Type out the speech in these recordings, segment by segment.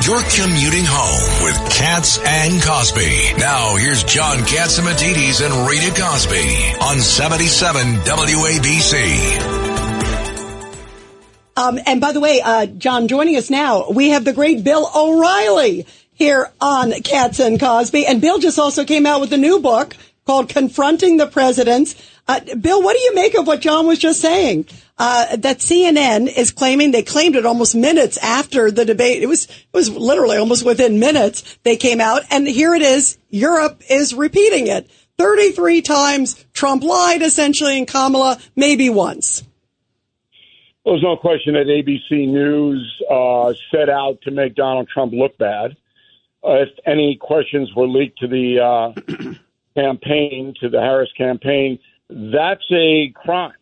You're commuting home with Katz and Cosby. Now, here's John Catsimatidis and Rita Cosby on 77 WABC. And by the way, John, joining us now, we have the great Bill O'Reilly here on Katz and Cosby. And Bill just also came out with a new book called Confronting the Presidents. Bill, what do you make of what John was just saying? That CNN is claiming, they claimed it almost minutes after the debate. It was literally almost within minutes they came out. And here it is. Europe is repeating it 33 times. Trump lied, essentially, and Kamala maybe once. There's no question that ABC News set out to make Donald Trump look bad. If any questions were leaked to the campaign, to the Harris campaign, that's a crime.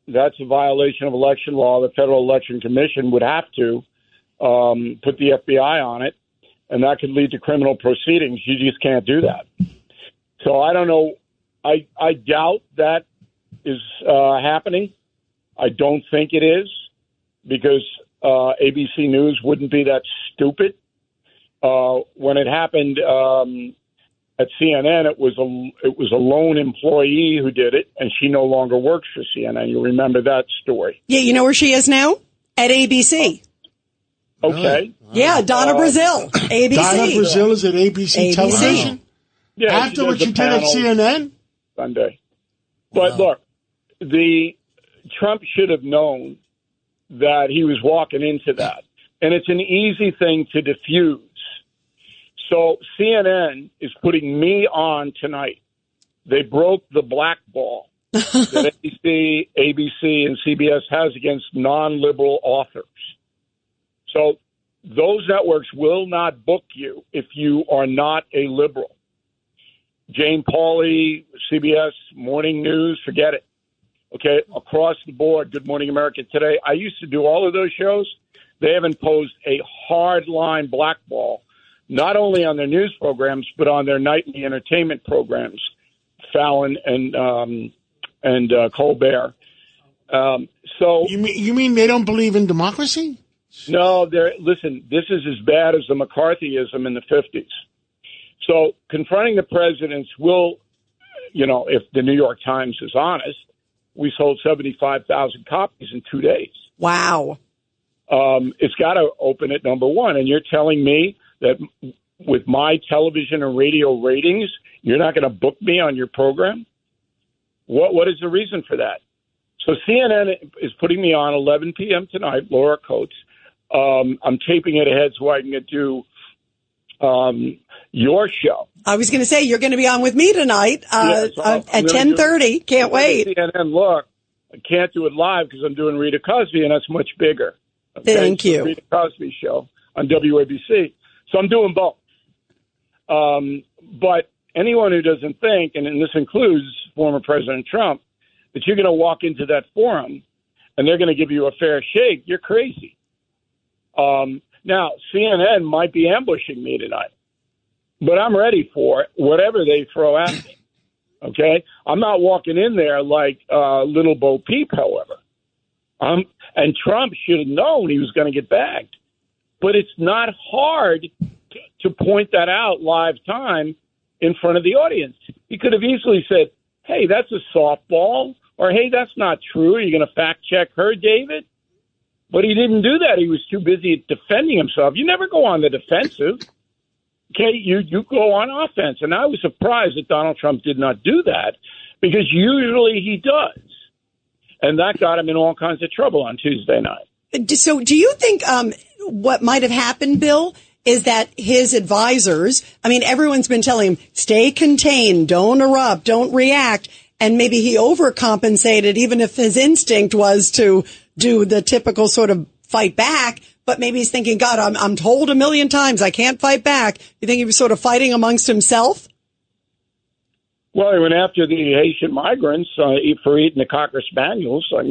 That's a violation of election law. The Federal Election Commission would have to put the FBI on it, and that could lead to criminal proceedings. You just can't do that. So I don't know. I doubt that is happening. I don't think it is, because ABC News wouldn't be that stupid. When it happened at CNN, it was a lone employee who did it, and she no longer works for CNN. You remember that story? Yeah, you know where she is now? At ABC. Okay. Yeah, Donna Brazile, ABC. Donna Brazile is at ABC Television? Yeah, after what you did at CNN? Sunday. But look, Trump should have known that he was walking into that. And it's an easy thing to diffuse. So CNN is putting me on tonight. They broke the black ball that ABC, and CBS has against non-liberal authors. So those networks will not book you if you are not a liberal. Jane Pauley, CBS, Morning News, forget it. Okay, across the board, Good Morning America Today. I used to do all of those shows. They have imposed a hard-line blackball, not only on their news programs, but on their nightly entertainment programs, Fallon and Colbert. So you mean they don't believe in democracy? No, listen, this is as bad as the McCarthyism in the 50s. So confronting the presidents will, if the New York Times is honest, we sold 75,000 copies in 2 days. Wow. It's got to open at number one. And you're telling me that with my television and radio ratings, you're not going to book me on your program? What is the reason for that? So CNN is putting me on 11 p.m. tonight, Laura Coates. I'm taping it ahead so I can do your show. I was going to say, you're going to be on with me tonight at 10:30. Can't wait. CNN, look, I can't do it live because I'm doing Rita Cosby, and that's much bigger. Okay? Thank you. Rita Cosby show on WABC. So I'm doing both. But anyone who doesn't think, and this includes former President Trump, that you're going to walk into that forum and they're going to give you a fair shake, you're crazy. Now, CNN might be ambushing me tonight, but I'm ready for it, whatever they throw at me. Okay? I'm not walking in there like little Bo Peep, however. And Trump should have known he was going to get bagged. But it's not hard to point that out live time in front of the audience. He could have easily said, hey, that's a softball, or hey, that's not true. Are you going to fact check her, David? But he didn't do that. He was too busy defending himself. You never go on the defensive. Okay, you go on offense. And I was surprised that Donald Trump did not do that, because usually he does. And that got him in all kinds of trouble on Tuesday night. So do you think what might have happened, Bill, is that his advisors, everyone's been telling him, stay contained, don't erupt, don't react. And maybe he overcompensated, even if his instinct was to do the typical sort of fight back. But maybe he's thinking, God, I'm told a million times I can't fight back. You think he was sort of fighting amongst himself? Well, he went after the Haitian migrants for eating the Cocker Spaniels. That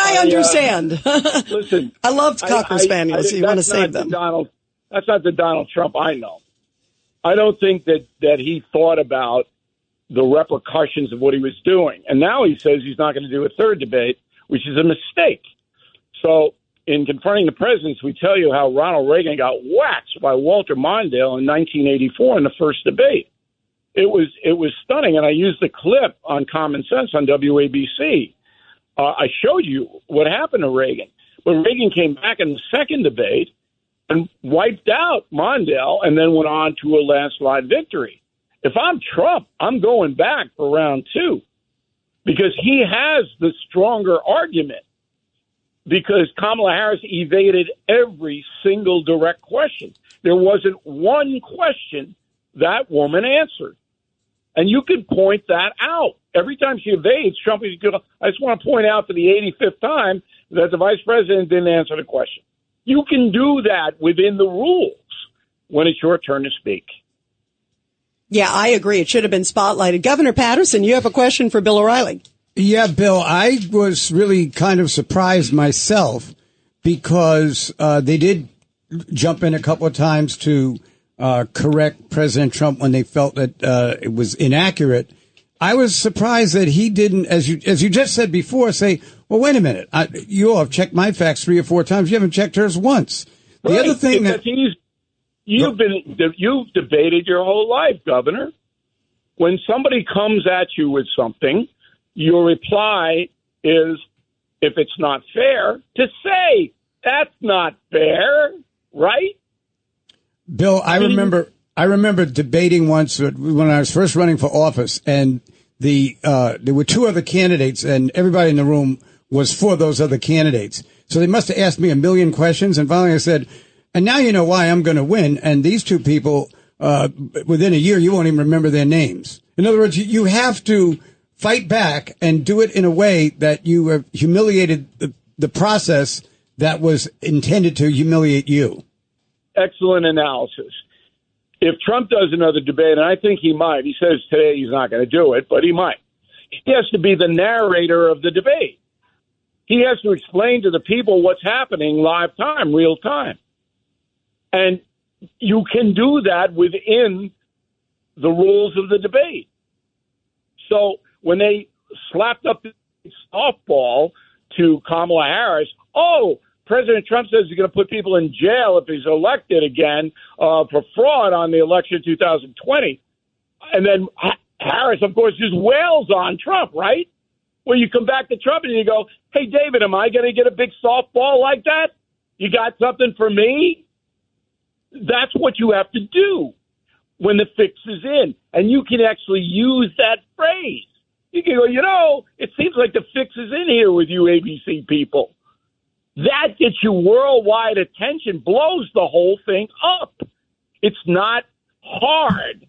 I understand. Listen, I loved Cocker Spaniels. You want to save them. That's not the Donald Trump I know. I don't think that he thought about the repercussions of what he was doing. And now he says he's not going to do a third debate, which is a mistake. So in Confronting the Presidents, we tell you how Ronald Reagan got waxed by Walter Mondale in 1984 in the first debate. It was stunning, and I used the clip on Common Sense on WABC. I showed you what happened to Reagan. But Reagan came back in the second debate and wiped out Mondale and then went on to a landslide victory. If I'm Trump, I'm going back for round two because he has the stronger argument because Kamala Harris evaded every single direct question. There wasn't one question that woman answered. And you can point that out. Every time she evades, Trump is going, I just want to point out for the 85th time that the vice president didn't answer the question. You can do that within the rules when it's your turn to speak. Yeah, I agree. It should have been spotlighted. Governor Patterson, you have a question for Bill O'Reilly. Yeah, Bill, I was really kind of surprised myself because they did jump in a couple of times to correct President Trump when they felt that it was inaccurate. I was surprised that he didn't, as you just said before, say, well, wait a minute. You all have checked my facts 3 or 4 times. You haven't checked hers once. The right. other thing that you've debated your whole life, Governor. When somebody comes at you with something, your reply is, if it's not fair, to say that's not fair, right? Bill, I remember debating once when I was first running for office, and there were 2 other candidates, and everybody in the room was for those other candidates. So they must have asked me a million questions, and finally I said, and now you know why I'm going to win. And these 2 people, within a year, you won't even remember their names. In other words, you have to fight back and do it in a way that you have humiliated the process that was intended to humiliate you. Excellent analysis. If Trump does another debate, and I think he might, he says today he's not going to do it, but he might. He has to be the narrator of the debate. He has to explain to the people what's happening live time, real time. And you can do that within the rules of the debate. So when they slapped up the softball to Kamala Harris, President Trump says he's going to put people in jail if he's elected again for fraud on the election of 2020. And then Harris, of course, just wails on Trump, right? Well, you come back to Trump and you go, hey, David, am I going to get a big softball like that? You got something for me? That's what you have to do when the fix is in. And you can actually use that phrase. You can go, it seems like the fix is in here with you ABC people. That gets you worldwide attention, blows the whole thing up. It's not hard.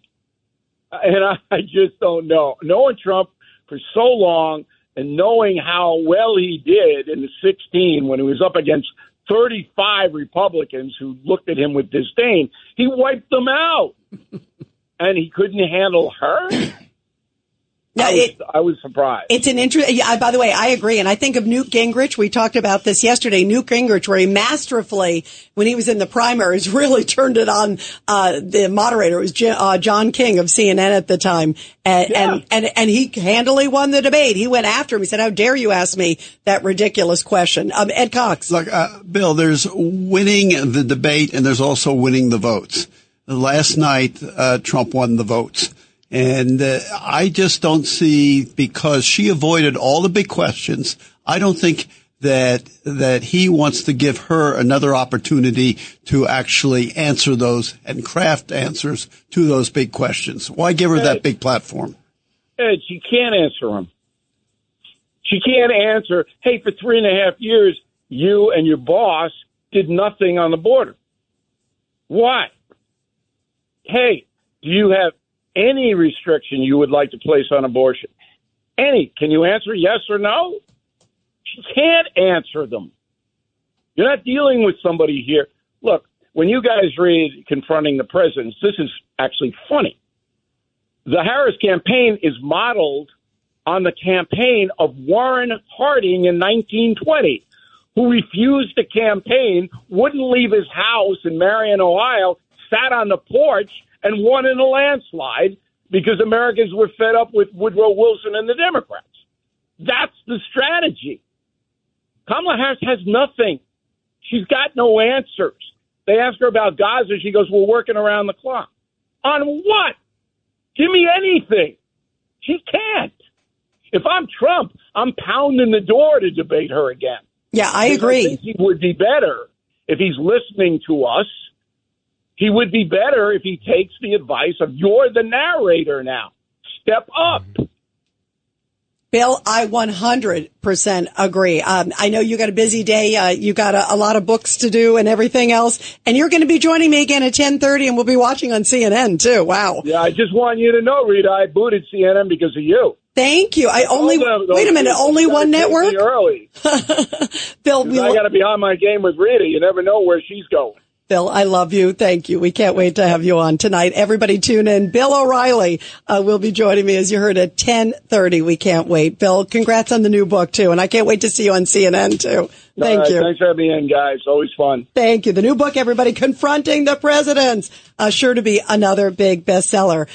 And I just don't know. Knowing Trump for so long and knowing how well he did in the 2016 when he was up against 35 Republicans who looked at him with disdain, he wiped them out. And he couldn't handle her. I was surprised. It's an interesting. By the way, I agree, and I think of Newt Gingrich. We talked about this yesterday. Newt Gingrich, where he masterfully, when he was in the primaries, really turned it on the moderator. It was John King of CNN at the time, and he handily won the debate. He went after him. He said, "How dare you ask me that ridiculous question?" Ed Cox. Look, Bill, there's winning the debate, and there's also winning the votes. Last night, Trump won the votes. And I just don't see, because she avoided all the big questions, I don't think that he wants to give her another opportunity to actually answer those and craft answers to those big questions. Why give her that big platform? Ed, she can't answer them. She can't answer, hey, for 3.5 years, you and your boss did nothing on the border. Why? Hey, do you have any restriction you would like to place on abortion? Any. Can you answer yes or no? She can't answer them. You're not dealing with somebody here. Look, when you guys read Confronting the Presidents, this is actually funny. The Harris campaign is modeled on the campaign of Warren Harding in 1920, who refused to campaign, wouldn't leave his house in Marion, Ohio, sat on the porch, and won in a landslide because Americans were fed up with Woodrow Wilson and the Democrats. That's the strategy. Kamala Harris has nothing. She's got no answers. They ask her about Gaza. She goes, we're working around the clock. On what? Give me anything. She can't. If I'm Trump, I'm pounding the door to debate her again. Yeah, I agree. I think he would be better if he's listening to us. He would be better if he takes the advice of, you're the narrator now. Step up. Bill, I 100% agree. I know you got a busy day. You got a lot of books to do and everything else. And you're going to be joining me again at 10:30, and we'll be watching on CNN, too. Wow. Yeah, I just want you to know, Rita, I booted CNN because of you. Thank you. Wait a minute, only one network? Early. Bill, I got to be on my game with Rita. You never know where she's going. Bill, I love you. Thank you. We can't wait to have you on tonight. Everybody tune in. Bill O'Reilly will be joining me, as you heard, at 10:30. We can't wait. Bill, congrats on the new book, too. And I can't wait to see you on CNN, too. Thank you. Thanks for having me in, guys. Always fun. Thank you. The new book, everybody, Confronting the Presidents. Sure to be another big bestseller.